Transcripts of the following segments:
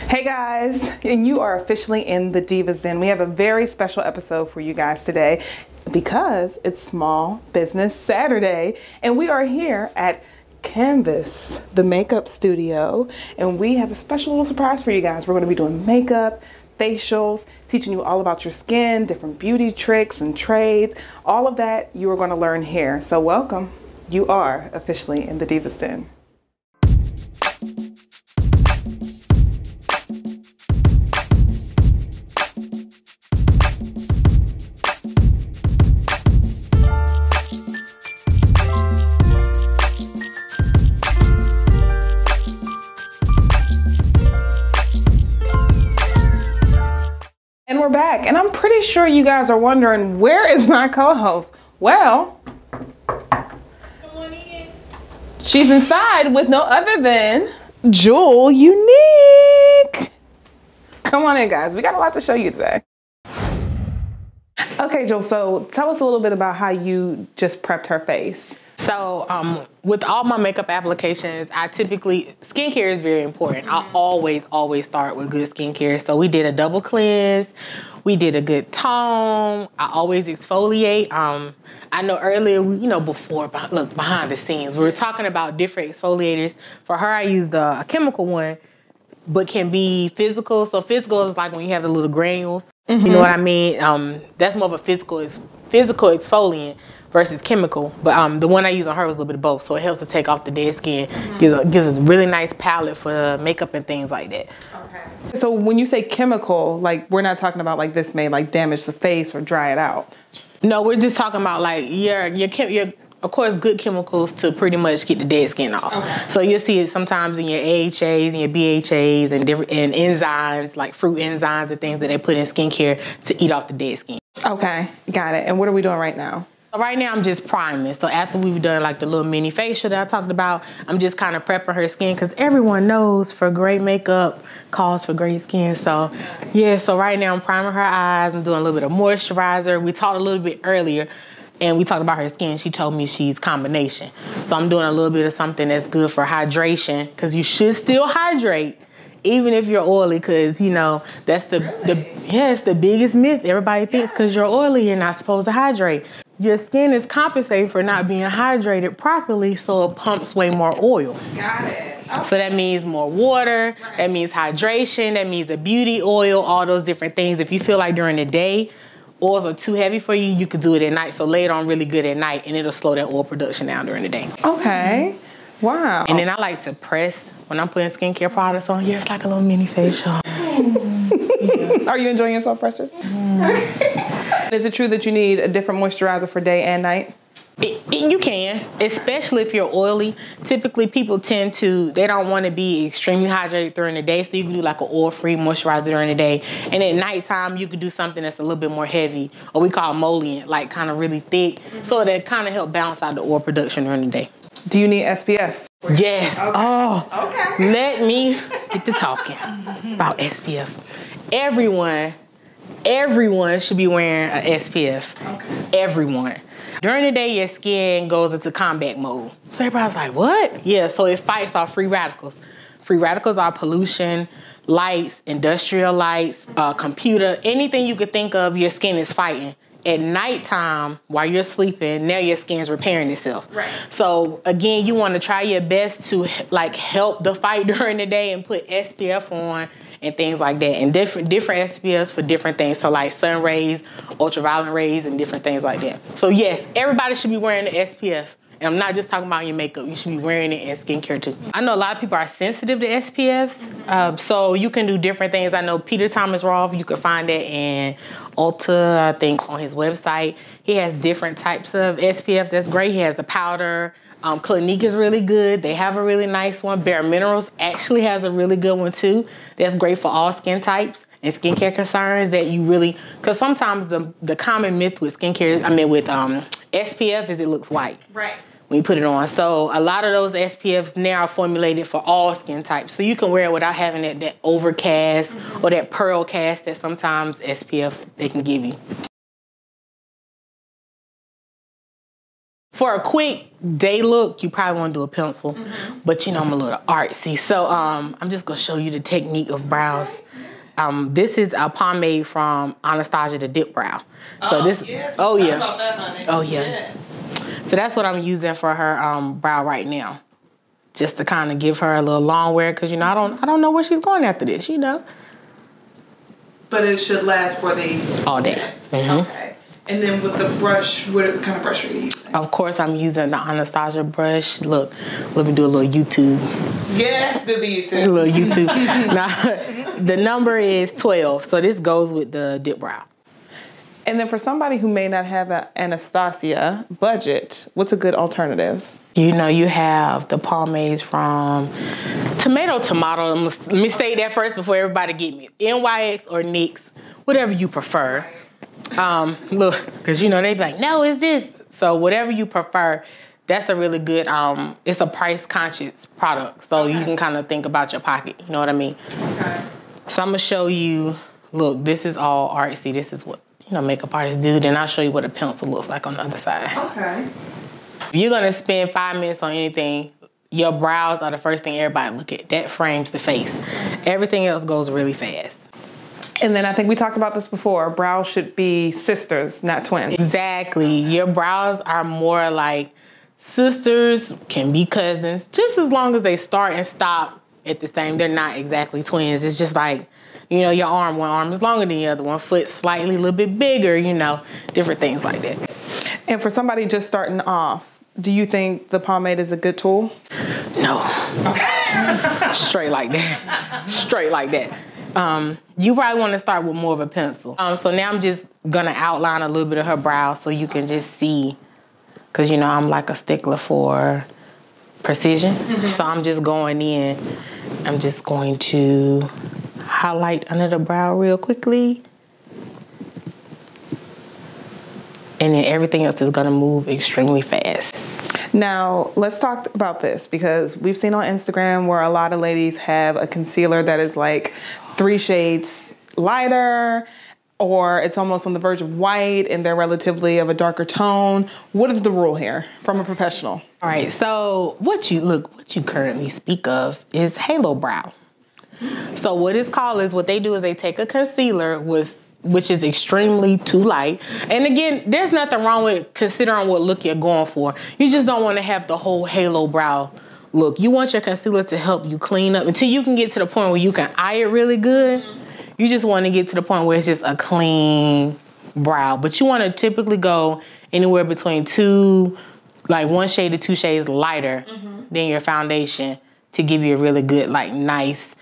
Hey guys, and you are officially in the Diva's Den. We have a very special episode for you guys today because it's Small Business Saturday and we are here at Canvas, the makeup studio, and we have a special little surprise for you guys. We're going to be doing makeup, facials, teaching you all about your skin, different beauty tricks and trades. All of that you are going to learn here. So welcome. You are officially in the Diva's Den. And we're back, and I'm pretty sure you guys are wondering, where is my co-host? Well, come on in. She's inside with no other than Jewel Unique. Come on in, guys. We got a lot to show you today. Okay, Jewel, so tell us a little bit about how you just prepped her face. So with all my makeup applications, skincare is very important. I always start with good skincare. So we did a double cleanse. We did a good tone. I always exfoliate. I know earlier, look, behind the scenes, we were talking about different exfoliators. For her, I used a chemical one, but can be physical. So physical is like when you have the little granules. Mm-hmm. You know what I mean? That's more of a physical exfoliant versus chemical, but the one I use on her was a little bit of both, so it helps to take off the dead skin. Mm-hmm. gives a really nice palette for makeup and things like that. Okay. So when you say chemical, like we're not talking about like this may like damage the face or dry it out. No, we're just talking about like your of course good chemicals to pretty much get the dead skin off. Okay. So you'll see it sometimes in your AHAs and your BHAs and different enzymes like fruit enzymes and things that they put in skincare to eat off the dead skin. Okay, got it. And what are we doing right now? Right now, I'm just priming. So after we've done like the little mini facial that I talked about, I'm just kind of prepping her skin because everyone knows for great makeup calls for great skin. So yeah, so right now I'm priming her eyes. I'm doing a little bit of moisturizer. We talked a little bit earlier and we talked about her skin. She told me she's combination. So I'm doing a little bit of something that's good for hydration because you should still hydrate even if you're oily, because that's it's the biggest myth. Everybody thinks because you're oily you're not supposed to hydrate. Your skin is compensating for not being hydrated properly, so it pumps way more oil. Got it. Okay. So that means more water, right. That means hydration, that means a beauty oil, all those different things. If you feel like during the day oils are too heavy for you, you could do it at night. So lay it on really good at night and it'll slow that oil production down during the day. Okay. Wow. And then I like to press when I'm putting skincare products on. Yeah, it's like a little mini facial. Are you enjoying yourself, Precious? Is it true that you need a different moisturizer for day and night? You can, especially if you're oily. Typically, people they don't want to be extremely hydrated during the day, so you can do like an oil-free moisturizer during the day. And at nighttime, you could do something that's a little bit more heavy, or we call emollient, like kind of really thick, so that kind of help balance out the oil production during the day. Do you need SPF? Yes. Okay. Oh, okay. Let me get to talking about SPF. Everyone should be wearing an SPF. Okay. Everyone. During the day, your skin goes into combat mode. So everybody's like, what? Yeah, so it fights off free radicals. Free radicals are pollution, lights, industrial lights, computer, anything you could think of, your skin is fighting. At nighttime, while you're sleeping, now your skin's repairing itself. Right. So again, you want to try your best to like help the fight during the day and put SPF on and things like that, and different SPFs for different things. So like sun rays, ultraviolet rays, and different things like that. So yes, everybody should be wearing the SPF. And I'm not just talking about your makeup. You should be wearing it in skincare too. I know a lot of people are sensitive to SPFs, so you can do different things. I know Peter Thomas Roth, you can find it in Ulta, I think, on his website. He has different types of SPFs. That's great. He has the powder. Clinique is really good. They have a really nice one. Bare Minerals actually has a really good one too. That's great for all skin types and skincare concerns that you really, because sometimes the common myth with skincare, with SPF is it looks white. Right. When you put it on. So a lot of those SPFs now are formulated for all skin types. So you can wear it without having that overcast or that pearl cast that sometimes SPF they can give you. For a quick day look, you probably want to do a pencil, but you know I'm a little artsy, so I'm just gonna show you the technique of brows. This is a pomade from Anastasia, the Dip Brow. So this, oh yeah, about that, honey. Oh yeah. Yes. So that's what I'm using for her brow right now, just to kind of give her a little long wear, because you know I don't know where she's going after this, you know. But it should last for the all day. Okay. And then with the brush, what kind of brush are you using? Of course, I'm using the Anastasia brush. Look, let me do a little YouTube. Yes, do the YouTube. A little YouTube. Now, the number is 12, so this goes with the Dip Brow. And then for somebody who may not have an Anastasia budget, what's a good alternative? You know, you have the pomades from Tomato. Let me state that first before everybody get me. NYX or NYX, whatever you prefer. Look, because you know they be like, no, it's this. So whatever you prefer, that's a really good. It's a price conscious product, so you can kind of think about your pocket. You know what I mean? Okay. So I'm gonna show you. Look, this is all artsy. This is what makeup artists do. Then I'll show you what a pencil looks like on the other side. Okay. If you're gonna spend 5 minutes on anything, your brows are the first thing everybody look at. That frames the face. Everything else goes really fast. And then I think we talked about this before. Brows should be sisters, not twins. Exactly. Your brows are more like sisters, can be cousins, just as long as they start and stop at the same. They're not exactly twins. It's just like, you know, your arm, one arm is longer than the other, one foot slightly a little bit bigger, you know, different things like that. And for somebody just starting off, do you think the pomade is a good tool? No. Okay. Straight like that. Straight like that. You probably want to start with more of a pencil. So now I'm just gonna outline a little bit of her brow so you can just see, because you know I'm like a stickler for precision. So I'm just going in. I'm just going to highlight under the brow real quickly. And then everything else is gonna move extremely fast. Now, let's talk about this, because we've seen on Instagram where a lot of ladies have a concealer that is like 3 shades lighter, or it's almost on the verge of white and they're relatively of a darker tone. What is the rule here from a professional? All right, so what you currently speak of is halo brow. So what it's called is, what they do is they take a concealer which is extremely too light. And again, there's nothing wrong with considering what look you're going for. You just don't want to have the whole halo brow look. You want your concealer to help you clean up until you can get to the point where you can eye it really good. You just want to get to the point where it's just a clean brow. But you want to typically go anywhere between 1 shade to 2 shades lighter than your foundation to give you a really good, like, nice,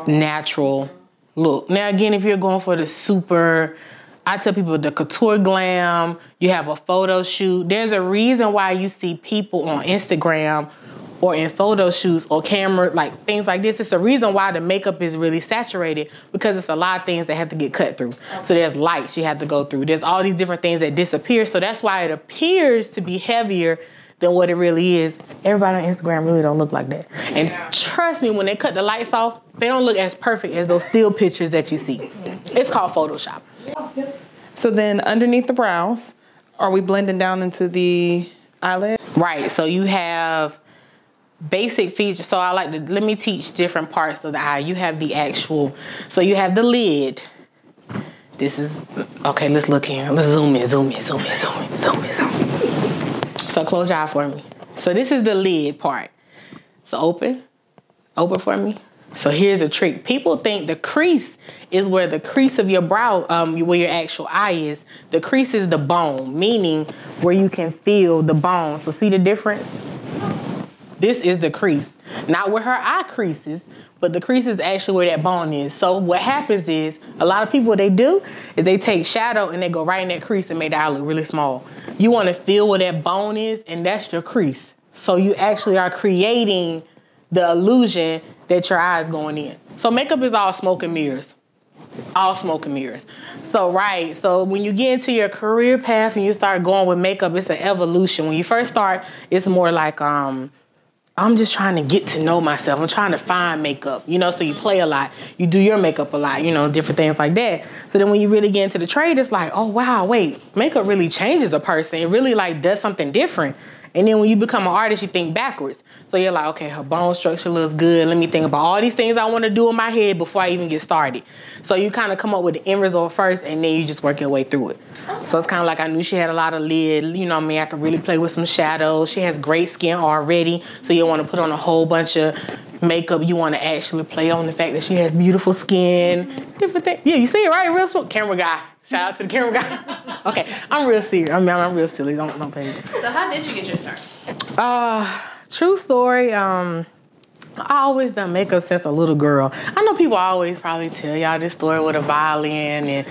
natural look. Now, again, if you're going for the super, I tell people the couture glam, you have a photo shoot. There's a reason why you see people on Instagram or in photo shoots or camera, like things like this. It's the reason why the makeup is really saturated, because it's a lot of things that have to get cut through. So there's lights you have to go through. There's all these different things that disappear. So that's why it appears to be heavier than what it really is. Everybody on Instagram really don't look like that. And trust me, when they cut the lights off, they don't look as perfect as those still pictures that you see. It's called Photoshop. So then underneath the brows, are we blending down into the eyelid? Right, so you have basic features. So let me teach different parts of the eye. You have the actual, so you have the lid. This is, okay, let's look here. Let's zoom in. So close your eye for me. So this is the lid part. So open for me. So here's a trick. People think the crease is where the crease of your brow, where your actual eye is. The crease is the bone, meaning where you can feel the bone. So see the difference? This is the crease. Not where her eye creases, but the crease is actually where that bone is. So what happens is, a lot of people, what they do is they take shadow and they go right in that crease and make the eye look really small. You want to feel where that bone is, and that's your crease. So you actually are creating the illusion that your eye is going in. So makeup is all smoke and mirrors. All smoke and mirrors. So when you get into your career path and you start going with makeup, it's an evolution. When you first start, it's more like I'm just trying to get to know myself. I'm trying to find makeup, you know, so you play a lot. You do your makeup a lot, you know, different things like that. So then when you really get into the trade, it's like, oh, wow, wait, makeup really changes a person. It really, like, does something different. And then when you become an artist, you think backwards. So you're like, okay, her bone structure looks good. Let me think about all these things I want to do in my head before I even get started. So you kind of come up with the end result first, and then you just work your way through it. So it's kind of like I knew she had a lot of lid. You know what I mean? I could really play with some shadows. She has great skin already. So you want to put on a whole bunch of makeup. You want to actually play on the fact that she has beautiful skin. Different things. Yeah, you see it, right? Real smooth. Camera guy. Shout out to the camera guy. Okay, I'm real serious. I'm real silly. Don't pay me. So how did you get your start? True story. I always done makeup since a little girl. I know people always probably tell y'all this story with a violin,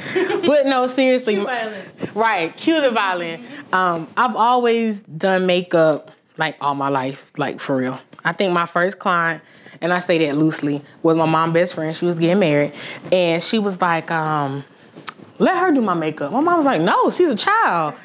but no, seriously. Cue violin. Right, cue the violin. I've always done makeup like all my life, like for real. I think my first client, and I say that loosely, was my mom's best friend. She was getting married, and she was like, let her do my makeup. My mom was like, no, she's a child.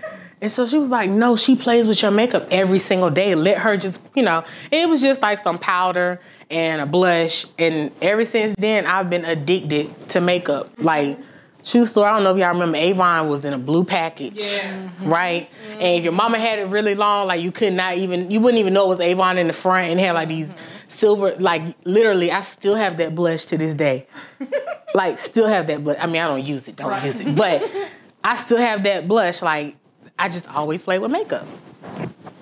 And so she was like, no, she plays with your makeup every single day. Let her just, you know. And it was just like some powder and a blush. And ever since then, I've been addicted to makeup. Like, shoe store, I don't know if y'all remember, Avon was in a blue package. Yeah. Right? And if your mama had it really long, like you wouldn't even know it was Avon in the front, and it had like these silver, like literally, I still have that blush to this day. Like, still have that blush. I mean, I don't use it, use it. But I still have that blush. Like, I just always play with makeup.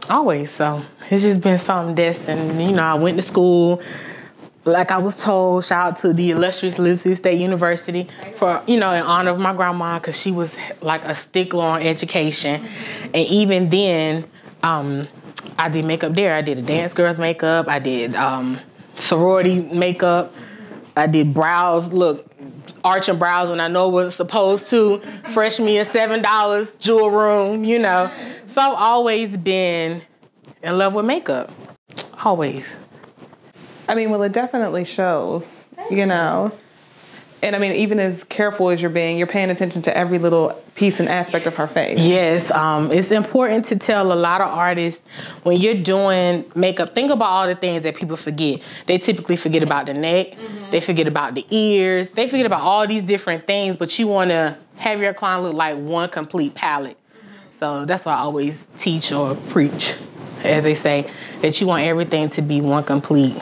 Always. So it's just been something destined. You know, I went to school. Like I was told, shout out to the illustrious Louisiana State University for, you know, in honor of my grandma, because she was like a stickler on education. And even then, I did makeup there. I did a dance girl's makeup. I did sorority makeup. I did brows, arching brows when I know what was supposed to. Fresh me at $7, jewel room, you know. So I've always been in love with makeup. Always. I mean, well, it definitely shows, you know. And I mean, even as careful as you're paying attention to every little piece and aspect of her face. Yes, it's important to tell a lot of artists, when you're doing makeup, think about all the things that people forget. They typically forget about the neck, they forget about the ears, they forget about all these different things, but you want to have your client look like one complete palette. So that's why I always teach or preach, as they say, that you want everything to be one complete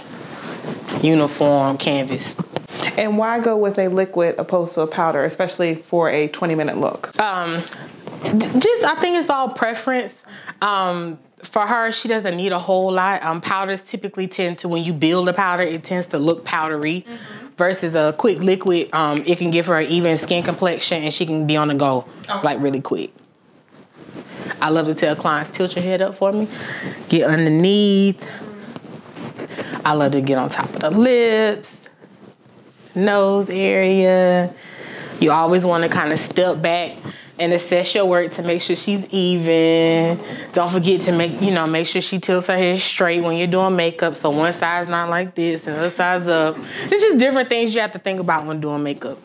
uniform canvas. And why go with a liquid opposed to a powder, especially for a 20-minute look? I think it's all preference. For her, she doesn't need a whole lot. Powders typically tend to, when you build a powder, it tends to look powdery. Versus a quick liquid, it can give her an even skin complexion, and she can be on the go, like really quick. I love to tell clients, tilt your head up for me, get underneath. I love to get on top of the lips, nose area. You always want to kind of step back and assess your work to make sure she's even. Don't forget to make sure she tilts her hair straight when you're doing makeup, so one side's not like this and the other side's up. It's just different things you have to think about when doing makeup.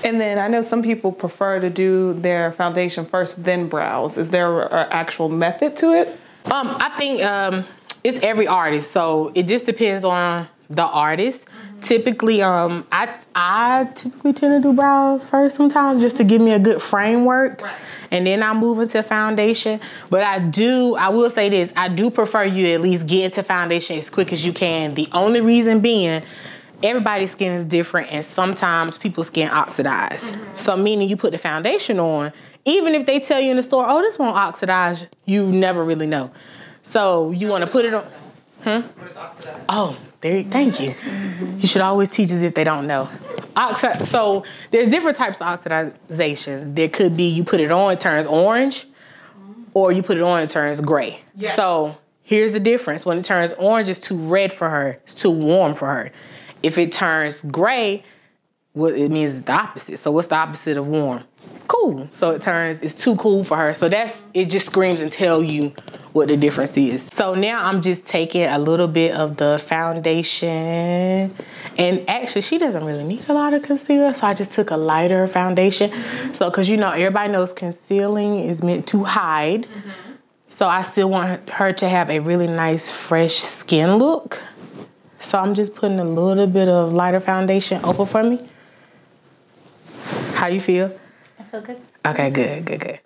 And then I know some people prefer to do their foundation first, then brows. Is there an actual method to it? I think it's every artist, so it just depends on the artist. Typically, I typically tend to do brows first sometimes, just to give me a good framework, and then I move into foundation. But I will say this, I do prefer you at least get into foundation as quick as you can. The only reason being, everybody's skin is different, and sometimes people's skin oxidize. So meaning you put the foundation on, even if they tell you in the store, oh, this won't oxidize, you never really know. So you want to put it on. What is oxidize? Oh, thank you. You should always teach us if they don't know. So there's different types of oxidization. There could be you put it on, it turns orange, or you put it on, it turns gray. Yes. So here's the difference. When it turns orange, it's too red for her. It's too warm for her. If it turns gray, well, it means the opposite. So what's the opposite of warm? Cool. So it's too cool for her. So it just screams and tell you what the difference is. So now I'm just taking a little bit of the foundation, and actually she doesn't really need a lot of concealer, so I just took a lighter foundation. So, cause everybody knows concealing is meant to hide. So I still want her to have a really nice, fresh skin look. So I'm just putting a little bit of lighter foundation over for me. How you feel? I feel good. Okay, good.